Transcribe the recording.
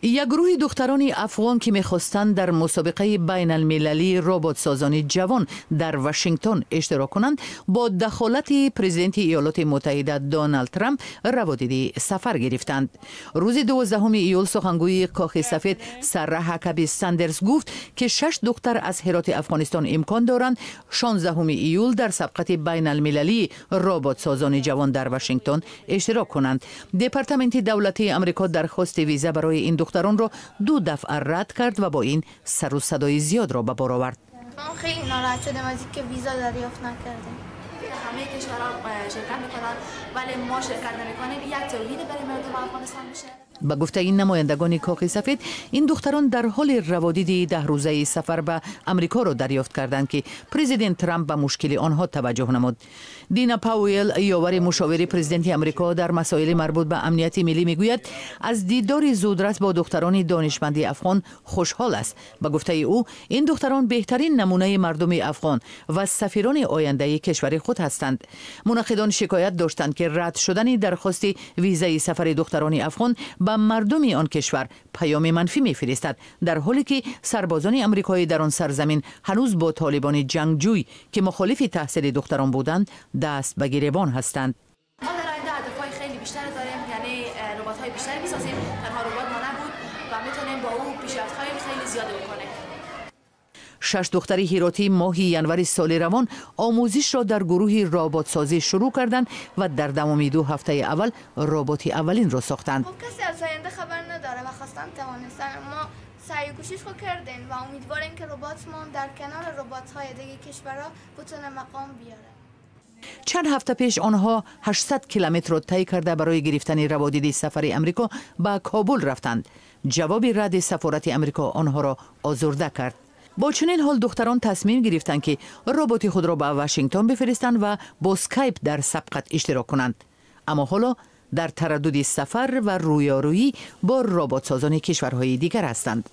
یک گروه دختران افغان که می‌خواستند در مسابقه بین المللی ربات سازان جوان در واشنگتن اشتراک کنند با دخالت پرزیدنت ایالات متحده دونالد ترامپ روادیدی سفر گرفتند. روز 12 ایول سخنگوی کاخ سفید ساره هاکابی ساندرز گفت که 6 دختر از هرات افغانستان امکان دارند 16 ایول در سبقت بین المللی ربات سازان جوان در واشنگتن اشتراک کنند. دپارتمنت دولتی آمریکا درخواست ویزا برای این دختران را 2 دفعه رد کرد و با این سر و صدای زیاد را به بار آورد. ما خیلی ناراحت شدیم از اینکه ویزا دریافت نکردیم. همه کشورها شرکت میکنن ولی ما شرکت نمیکنیم. یک توهین برای مردم افغانستان میشه. به گفته این نمایندگان کاخ سفید، این دختران در حال روادید 10 روزه سفر به امریکا را دریافت کردند که پرزیدنت ترامپ به مشکل آنها توجه نمود. دینا پاویل، یاور مشاور پرزیدنت امریکا در مسائل مربوط به امنیت ملی، میگوید از دیدار زودرس با دختران دانشمند افغان خوشحال است. به گفته او، این دختران بهترین نمونه مردم افغان و سفیران آینده کشور خود هستند. منعقدان شکایت داشتند که رد شدن درخواست ویزای سفر دختران افغان به مردم آن کشور پیام منفی می‌فرستد، در حالی که سربازان آمریکایی در آن سرزمین هنوز با طالبان جنگجوی که مخالف تحصیل دختران بودند دست به گریبان هستند. ما در آینده هدف‌های خیلی بیشتری داریم، یعنی ربات‌های بیشتری می‌سازیم. تنها ربات ما نبود و می‌تونیم با او پیشرفت‌های خیلی زیادی بکنیم. 6 دختر هراتی ماه ینور سال روان آموزش را در گروه ربات سازی شروع کردند و در تمام 2 هفته اول ربات اولین را ساختند. کسی از آینده خبر نداره و خواستن توانستن. ما سعی و کوشش رو کردیم و امیدواریم که رباتمون در کنار ربات‌های دیگه کشورها بتونه مقام بیاره. چند هفته پیش آنها 800 کیلومتر را طی کرده برای گرفتن روادید سفر امریکا به کابل رفتند. جواب رد سفارت امریکا آنها را آزرده کرد. با چنین حال دختران تصمیم گرفتند که ربات خود را به واشنگتن بفرستند و با اسکایپ در سبقت اشتراک کنند. اما حالا در تردد سفر و رویارویی با ربات سازان کشورهای دیگر هستند.